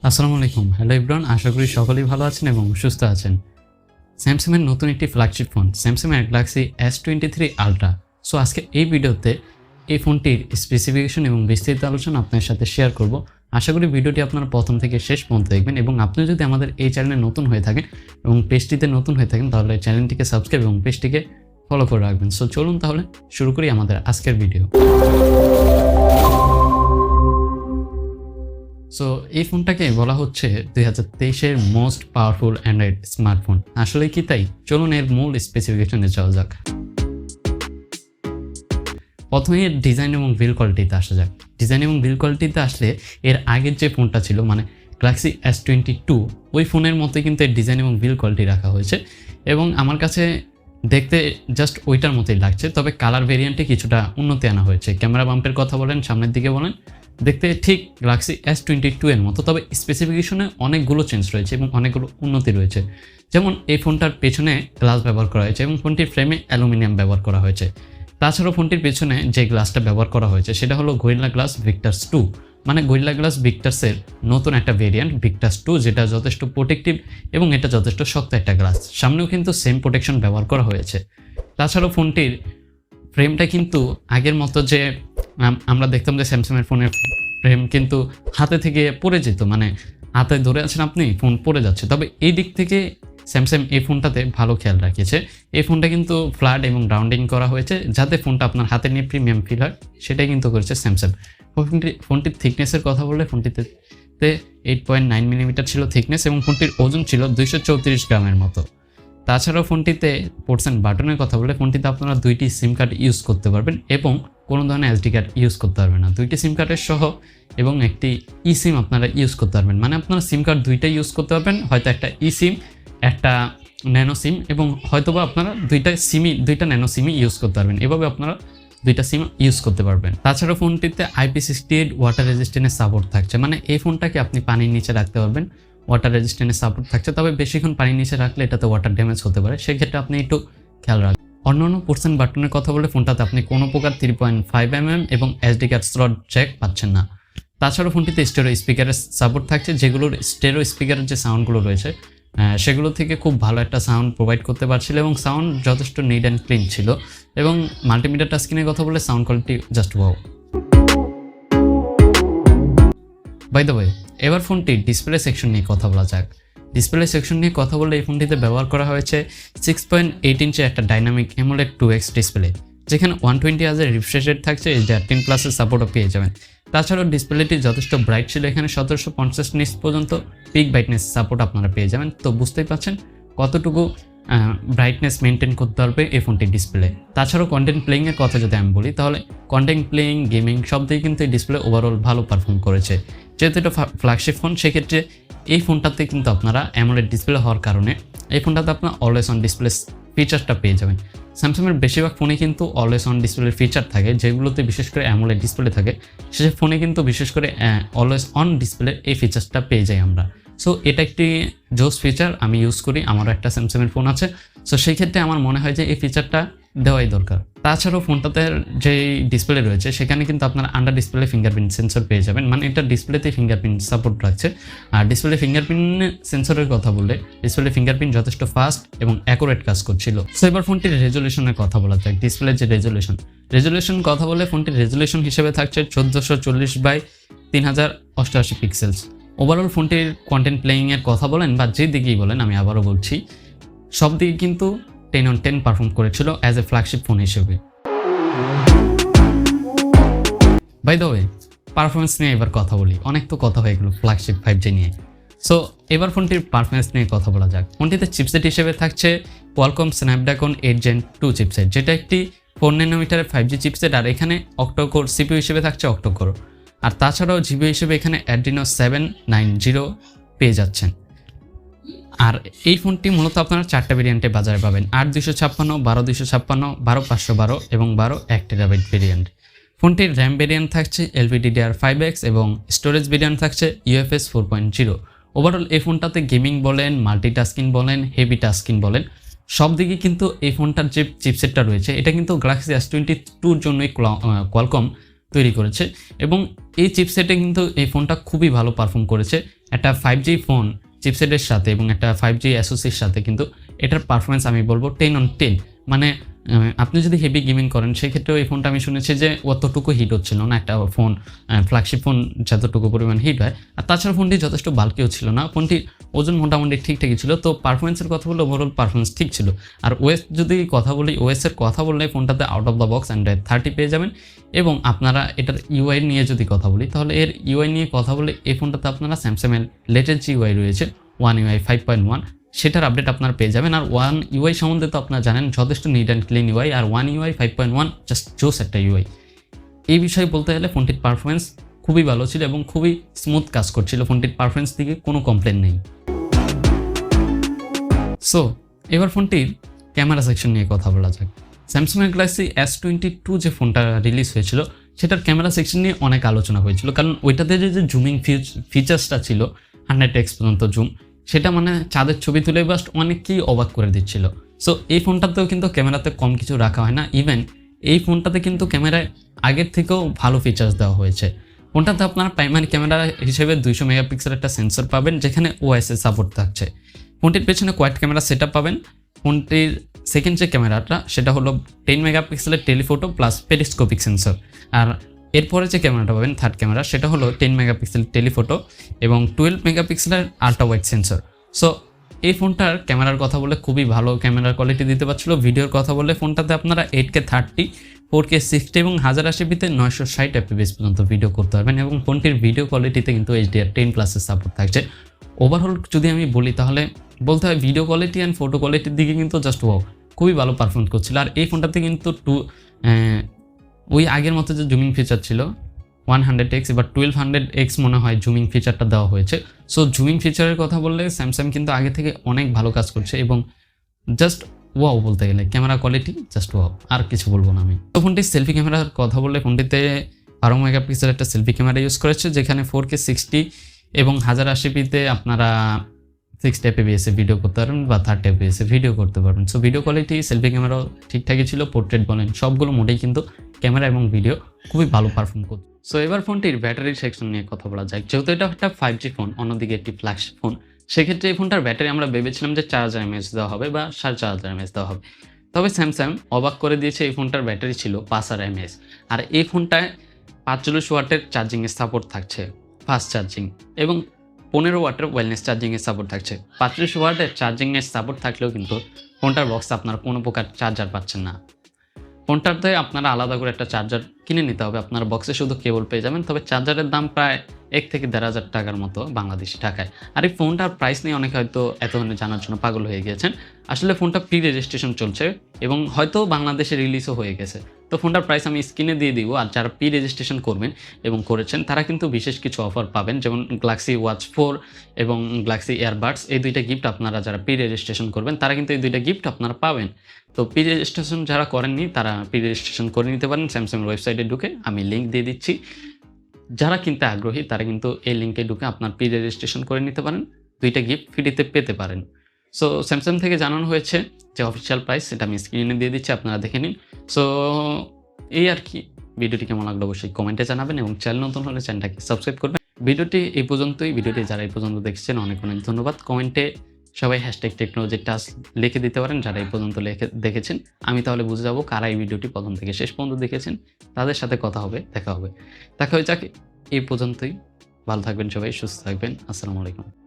আসসালামু আলাইকুম। Hello everyone, আশা করি সকলেই ভালো আছেন এবং সুস্থ আছেন। স্যামসাংয়ের নতুন একটি ফ্ল্যাগশিপ ফোন স্যামসাংয়ের গ্যালাক্সি S23 আলট্রা। সো আজকে এই ভিডিওতে এই ফোনটির স্পেসিফিকেশন এবং বিস্তারিত আলোচনা আপনার সাথে শেয়ার করব। আশা করি ভিডিওটি আপনারা প্রথম থেকে শেষ পর্যন্ত দেখবেন এবং আপনি যদি আমাদের এই চ্যানেলে নতুন হয়ে থাকেন এবং পেজটিতে নতুন হয়ে থাকেন তাহলে চ্যানেলটিকে সাবস্ক্রাইব এবং পেজটিকে ফলো করে রাখবেন। সো চলুন তাহলে শুরু করি আমাদের আজকের ভিডিও। সো এই ফোনটাকে বলা হচ্ছে 2023-এর মোস্ট পাওয়ারফুল অ্যান্ড্রয়েড স্মার্টফোন। আসলে কি তাই? চলুন এর মূল স্পেসিফিকেশনে যাওয়া যাক। প্রথমে এর ডিজাইন এবং বিল্ড কোয়ালিটিতে আসা যাক। ডিজাইন এবং বিল্ড কোয়ালিটিতে আসলে এর আগের যে ফোনটা ছিল মানে গ্যালাক্সি S22 ওই ফোনের মতোই কিন্তু এর ডিজাইন এবং বিল্ড কোয়ালিটি রাখা হয়েছে এবং আমার কাছে দেখতে জাস্ট ওইটার মতোই লাগছে, তবে কালার ভেরিয়েন্টে কিছুটা উন্নতি আনা হয়েছে। ক্যামেরা বাম্পের কথা বলেন, সামনের দিকে বলেন, দেখতে ঠিক গ্যালাক্সি S22 এর মতো, তবে স্পেসিফিকেশনে অনেকগুলো চেঞ্জ রয়েছে এবং অনেকগুলো উন্নতি রয়েছে। যেমন এই ফোনটার পেছনে গ্লাস ব্যবহার করা হয়েছে এবং ফোনটির ফ্রেমে অ্যালুমিনিয়াম ব্যবহার করা হয়েছে। তাছাড়াও ফোনটির পেছনে যে গ্লাসটা ব্যবহার করা হয়েছে সেটা হলো গরিলা গ্লাস ভিক্টাস 2, মানে গরিলা গ্লাস ভিক্টাসের নতুন একটা ভেরিয়েন্ট ভিক্টাস 2, যেটা যথেষ্ট প্রোটেক্টিভ এবং এটা যথেষ্ট শক্ত একটা গ্লাস। সামনেও কিন্তু সেম প্রোটেকশন ব্যবহার করা হয়েছে। তাছাড়াও ফোনটির ফ্রেমটা কিন্তু আগের মতো যে আমরা দেখতাম যে স্যামসাংয়ের ফোনের ফ্রেম কিন্তু হাতে থেকে পড়ে যেত, মানে হাতে ধরে আছেন আপনি ফোন পড়ে যাচ্ছে, তবে এই দিক থেকে স্যামসাং এই ফোনটাতে ভালো খেয়াল রাখিয়েছে। এই ফোনটা কিন্তু ফ্ল্যাট এবং রাউন্ডিং করা হয়েছে যাতে ফোনটা আপনার হাতে নিয়ে প্রিমিয়াম ফিল হয়, সেটাই কিন্তু করেছে স্যামসাং। ফোনটির থিকনেসের কথা বললে ফোনটিতে 8.9 মিলিমিটার ছিল থিকনেস এবং ফোনটির ওজন ছিল 234 গ্রামের মতো। তাছাড়াও ফোনটিতে পোর্টস অ্যান্ড বাটনের কথা বলে ফোনটিতে আপনারা দুইটি সিম কার্ড ইউজ করতে পারবেন এবং কোনো ধরনের SD কার্ড ইউজ করতে পারবেন না। দুইটি সিম কার্ডের সহ এবং একটি ই সিম আপনারা ইউজ করতে পারবেন, মানে আপনারা সিম কার্ড দুইটাই ইউজ করতে পারবেন, হয়তো একটা ই সিম একটা ন্যানো সিম, এবং হয়তোবা আপনারা দুইটা ন্যানো সিমই ইউজ করতে পারবেন। এভাবে আপনারা দুইটা সিম ইউজ করতে পারবেন। তাছাড়াও ফোনটিতে IP68 ওয়াটার রেজিস্ট্যান্সের সাপোর্ট থাকছে, মানে এই ফোনটাকে আপনি পানির নিচে রাখতে পারবেন, ওয়াটার রেজিস্ট্যান্সের সাপোর্ট থাকছে, তবে বেশিক্ষণ পানির নিচে রাখলে এটাতে ওয়াটার ড্যামেজ হতে পারে, সেক্ষেত্রে আপনি একটু খেয়াল রাখবেন। অন্যান্য পোর্টস অ্যান্ড বাটনের কথা বলে ফোনটাতে আপনি কোনো প্রকার 3.5mm এবং SD কার্ড স্লট জ্যাক পাচ্ছেন না। তাছাড়াও ফোনটিতে স্টেরিও স্পিকারের সাপোর্ট থাকছে, যেগুলোর স্টেরিও স্পিকারের যে সাউন্ডগুলো রয়েছে সেগুলো থেকে খুব ভালো একটা সাউন্ড প্রোভাইড করতে পারছিল এবং সাউন্ড যথেষ্ট নিট অ্যান্ড ক্লিন ছিল। এবং মাল্টিমিডিয়া টাচ স্ক্রিনের কথা বলে sound quality just wow. By the way, এবার ফোনটির ডিসপ্লে সেকশন নিয়ে কথা বলা যাক। ডিসপ্লে সেকশন নিয়ে কথা বললে এই ফোনটিতে ব্যবহার করা হয়েছে 6.8 ইঞ্চের একটা ডাইনামিক অ্যামোলেড 2x ডিসপ্লে, যেখানে 120 হার্জের রিফ্রেশ রেট থাকছে, HDR10+-এর সাপোর্টও পেয়ে যাবেন। তাছাড়াও ডিসপ্লেটি যথেষ্ট ব্রাইট ছিল, এখানে 1750 নিটস পর্যন্ত পিক ব্রাইটনেস সাপোর্ট আপনারা পেয়ে যাবেন। তো বুঝতেই পারছেন কতটুকু ব্রাইটনেস মেনটেন করতে পারবে এই ফোনটির ডিসপ্লে। তাছাড়াও কন্টেন্ট প্লেইংয়ের কথা যদি আমি বলি তাহলে কন্টেন্ট প্লেইং, গেমিং সব দিকে কিন্তু এই ডিসপ্লে ওভারঅল ভালো পারফর্ম করেছে। যেহেতু এটা ফ্ল্যাগশিপ ফোন, সেক্ষেত্রে এই ফোনটাতে কিন্তু আপনারা অ্যামোলেড ডিসপ্লে হওয়ার কারণে এই ফোনটাতে আপনার অলওয়েজ অন ডিসপ্লে ফিচারটা পেয়ে যাবেন। স্যামসাংয়ের বেশিরভাগ ফোনে কিন্তু অলওয়েজ অন ডিসপ্লের ফিচার থাকে, যেগুলোতে বিশেষ করে অ্যামোলেড ডিসপ্লে থাকে, সেই ফোনে কিন্তু বিশেষ করে অলওয়েজ অন ডিসপ্লে এই ফিচারটা পেয়ে যাই আমরা। সো এটা একটি জোস ফিচার, আমি ইউজ করি, আমারও একটা স্যামসাংয়ের ফোন আছে। সো সেই ক্ষেত্রে আমার মনে হয় যে এই ফিচারটা দেওয়াই দরকার। তাছাড়াও ফোনটাতে যে ডিসপ্লে রয়েছে সেখানে কিন্তু আপনারা আন্ডার ডিসপ্লে ফিঙ্গারপ্রিন্ট সেন্সর পেয়ে যাবেন, মানে এটা ডিসপ্লেতে ফিঙ্গারপ্রিন্ট সাপোর্ট রাখছে। আর ডিসপ্লে ফিঙ্গারপ্রিন্ট সেন্সরের কথা বললে ডিসপ্লে ফিঙ্গারপ্রিন্ট যথেষ্ট ফাস্ট এবং অ্যাকুরেট কাজ করছিল। সো এবার ফোনটির রেজলিউশনের কথা বলা যাক। ডিসপ্লের যে রেজলিউশন কথা বলে ফোনটির রেজলিউশন হিসেবে থাকছে 1440x3088 পিক্সেলস। ওভারঅল ফোনটির কন্টেন্ট প্লেইংয়ের কথা বলেন বা যে দিকেই বলেন, আমি আবারও বলছি, সব দিকে কিন্তু 10/10 পারফর্ম করেছিল অ্যাজ এ ফ্ল্যাগশিপ ফোন হিসেবে। বাই দ্য ওয়ে, পারফরমেন্স নিয়ে এবার কথা বলি। অনেক তো কথা হয়ে গেল ফ্ল্যাগশিপ 5G নিয়ে। সো এবার ফোনটির পারফরমেন্স নিয়ে কথা বলা যাক। ফোনটিতে চিপসেট হিসেবে থাকছে কোয়ালকম স্ন্যাপড্রাগন 8 Gen 2 চিপসেট, যেটা একটি 4 ন্যানোমিটারের 5G চিপসেট, আর এখানে অক্টোকোর সিপিইউ হিসেবে থাকছে অক্টোকোর। আর তাছাড়াও জিবি হিসেবে এখানে অ্যাড্রিনো 790 পেয়ে যাচ্ছেন। আর এই ফোনটি মূলত আপনারা 4টা ভেরিয়েন্টে বাজারে পাবেন: 8/256, 12/256, 12/512 এবং 12/1TB ভেরিয়েন্ট। ফোনটির র্যাম ভেরিয়েন্ট থাকছে LPDDR5X এবং স্টোরেজ ভেরিয়েন্ট থাকছে UFS 4.0। ওভারঅল এই ফোনটাতে গেমিং বলেন, মাল্টিটাস্কিং বলেন, হেভি টাস্কিং বলেন, সব দিকে কিন্তু এই ফোনটার যে চিপসেটটা রয়েছে এটা কিন্তু গ্যালাক্সি S22-র জন্যই কোয়ালকম তৈরি করেছে এবং এই চিপসেটে কিন্তু এই ফোনটা খুবই ভালো পারফর্ম করেছে একটা 5G ফোন চিপসেটের সাথে এবং একটা 5G অ্যাসোসির সাথে কিন্তু এটার পারফরমেন্স আমি বলবো 10/10। মানে আপনি যদি হেভি গেমিং করেন সেক্ষেত্রেও এই ফোনটা আমি শুনেছি যে অতটুকু হিট হচ্ছিল না, একটা ফোন ফ্ল্যাগশিপ ফোন যতটুকু পরিমাণ হিট হয়। আর তাছাড়া ফোনটি যথেষ্ট বাল্কিও ছিল না, ফোনটির ওজন মোটামুটি ঠিকঠাকই ছিল। তো পারফরমেন্সের কথা বললে ওভারঅল পারফরমেন্স ঠিক ছিল। আর ওএস যদি কথা বলি, ওএসের কথা বললে ফোনটাতে out of the box Android 30 পেয়ে যাবেন। এবং আপনারা এটার ইউআই নিয়ে যদি কথা বলি তাহলে এর ইউআই নিয়ে কথা বলে এই ফোনটাতে আপনারা স্যামসাংয়ের লেটেস্ট যে ইউআই রয়েছে One UI 5.1 সেটার আপডেট আপনারা পেয়ে যাবেন। আর One UI সম্বন্ধে তো আপনারা জানেন যথেষ্ট নিট অ্যান্ড ক্লিন ইউআই, আর One UI 5.1 জাস্ট জোস একটা ইউআই। এই বিষয়ে বলতে গেলে ফোনটির পারফরমেন্স খুবই ভালো ছিল এবং খুবই স্মুথ কাজ করছিল, ফোনটির পারফরমেন্স দিকে কোনো কমপ্লেন নেই। সো এবার ফোনটির ক্যামেরা সেকশন নিয়ে কথা বলা যাক। স্যামসাং গ্যালাক্সি S22 যে ফোনটা রিলিজ হয়েছিল সেটার ক্যামেরা সেকশন নিয়ে অনেক আলোচনা হয়েছিল, কারণ ওইটাতে যে জুমিং ফিচার্সটা ছিল 100x পর্যন্ত জুম, সেটা মানে চাঁদের ছবি তুলে জাস্ট অনেককেই অবাক করে দিচ্ছিল। সো এই ফোনটাতেও কিন্তু ক্যামেরাতে কম কিছু রাখা হয় না, ইভেন এই ফোনটাতে কিন্তু ক্যামেরায় আগের থেকেও ভালো ফিচার্স দেওয়া হয়েছে। ফোনটাতে আপনারা প্রাইমারি ক্যামেরা হিসেবে 200 মেগাপিক্সেল একটা সেন্সর পাবেন যেখানে ওএসএ সাপোর্ট থাকছে। ফোনটির পেছনে কোয়াড ক্যামেরা সেটআপ পাবেন। ফোনটির সেকেন্ড যে ক্যামেরাটা সেটা হলো 10 মেগাপিক্সেলের টেলিফোটো প্লাস পেরিস্কোপিক সেন্সর। আর এরপরে যে ক্যামেরাটা পাবেন থার্ড ক্যামেরা সেটা হলো 10 মেগাপিক্সেল টেলিফোটো এবং 12 মেগাপিক্সেলের আল্ট্রা ওয়াইড সেন্সর। সো এই ফোনটার ক্যামেরার কথা বলে খুবই ভালো ক্যামেরার কোয়ালিটি দিতে পারছিল। ভিডিওর কথা বললে ফোনটাতে আপনারা 8K 30, 4K 60 এবং 1080p-তে 960 fps পর্যন্ত ভিডিও করতে পারবেন এবং ফোনটির ভিডিও কোয়ালিটিতে কিন্তু HDR10+-এর সাপোর্ট থাকছে। ওভারঅল যদি আমি বলি তাহলে বলতে হয় ভিডিও কোয়ালিটি অ্যান্ড ফটো কোয়ালিটির দিকে কিন্তু জাস্ট ওয়াও, খুবই ভালো পারফরমেন্স করছিল। আর এই ফোনটাতে কিন্তু ওই আগের মতো যে জুমিং ফিচার ছিল 100x, এবার 1200x মনে হয় জুমিং ফিচারটা দেওয়া হয়েছে। সো জুমিং ফিচারের কথা বললে স্যামসাং কিন্তু আগে থেকে অনেক ভালো কাজ করছে এবং জাস্ট ওয়াও বলতে গেলে ক্যামেরা কোয়ালিটি জাস্ট ওয়াও, আর কিছু বলবো না আমি। তো ফোনটির সেলফি ক্যামেরার কথা বললে ফোনটিতে 12 মেগাপিক্সেল একটা সেলফি ক্যামেরা ইউজ করেছে যেখানে 4K 60 এবং 1080p-তে আপনারা 60 fps-এ ভিডিও করতে পারবেন বা 30 fps-এ ভিডিও করতে পারবেন। সো ভিডিও কোয়ালিটি সেলফি ক্যামেরাও ঠিকঠাকই ছিল, পোর্ট্রেট বলেন সবগুলো মোডেই কিন্তু ক্যামেরা এবং ভিডিও খুবই ভালো পারফর্ম করছে। সো এবার ফোনটির ব্যাটারি সেকশন নিয়ে কথা বলা যায়। যেহেতু এটা একটা 5G ফোন, অন্যদিকে একটি ফ্ল্যাগশিপ ফোন, সেক্ষেত্রে এই ফোনটার ব্যাটারি আমরা ভেবেছিলাম যে 4000 mAh দেওয়া হবে বা 4500 mAh দেওয়া হবে। তবে স্যামসাং অবাক করে দিয়েছে, এই ফোনটার ব্যাটারি ছিল 5000 mAh। আর এই ফোনটায় 45 ওয়াটের চার্জিংয়ের সাপোর্ট থাকছে, ফাস্ট চার্জিং, এবং 15 ওয়াটের ওয়েলনেস চার্জিংয়ের সাপোর্ট থাকছে। 35 ওয়াটের চার্জিংয়ের সাপোর্ট থাকলেও কিন্তু ফোনটার বক্সে আপনারা কোনো প্রকার চার্জার পাচ্ছেন না। ফোনটাতে আপনারা আলাদা করে একটা চার্জার কিনে নিতে হবে, আপনার বক্সে শুধু কেবল পেয়ে যাবেন। তবে চার্জারের দাম প্রায় 1 থেকে 1500 টাকার মতো বাংলাদেশি টাকায়। আর এই ফোনটার প্রাইস নিয়ে অনেকে হয়তো এতক্ষণে জানার জন্য পাগল হয়ে গিয়েছেন। আসলে ফোনটা প্রি রেজিস্ট্রেশন চলছে এবং হয়তো বাংলাদেশে রিলিজও হয়ে গেছে। তো ফোনটার প্রাইস আমি স্ক্রিনে দিয়ে দিব। আর যারা প্রি রেজিস্ট্রেশন করবেন এবং করেছেন তারা কিন্তু বিশেষ কিছু অফার পাবেন, যেমন গ্যালাক্সি ওয়াচ 4 এবং গ্যালাক্সি এয়ারবাডস, এই দুইটা গিফট আপনারা যারা প্রি রেজিস্ট্রেশন করবেন তারা কিন্তু এই দুইটা গিফট আপনারা পাবেন। তো প্রি রেজিস্ট্রেশন যারা করেননি তারা প্রি রেজিস্ট্রেশন করে নিতে পারেন স্যামসাংয়ের ওয়েবসাইটে ঢুকে, আমি লিঙ্ক দিয়ে দিচ্ছি। যারা কিনতে আগ্রহী তারা কিন্তু এই লিঙ্কে ঢুকে আপনার প্রি রেজিস্ট্রেশন করে নিতে পারেন, দুইটা গিফট ফ্রিতে পেতে পারেন। সো স্যামসাং থেকে জানানো হয়েছে যে অফিসিয়াল প্রাইস, সেটা আমি স্ক্রিনে দিয়ে দিচ্ছি, আপনারা দেখে নিন। সো এই আর কি, ভিডিওটি কেমন লাগলো অবশ্যই কমেন্টে জানাবেন এবং চ্যানেল নতুন হলে চ্যানেলটাকে সাবস্ক্রাইব করবেন। ভিডিওটি এই পর্যন্তই। ভিডিওটি যারা এই পর্যন্ত দেখছেন অনেক অনেক ধন্যবাদ। কমেন্টে সবাই #টেকনোলজি টাস লিখে দিতে পারেন যারা এই পর্যন্ত দেখেছেন। আমি তাহলে বুঝে যাবো কারা এই ভিডিওটি প্রথম থেকে শেষ পর্যন্ত দেখেছেন। তাদের সাথে কথা হবে, দেখা হয়ে যাক। এই পর্যন্তই। ভালো থাকবেন সবাই, সুস্থ থাকবেন। আসসালামু আলাইকুম।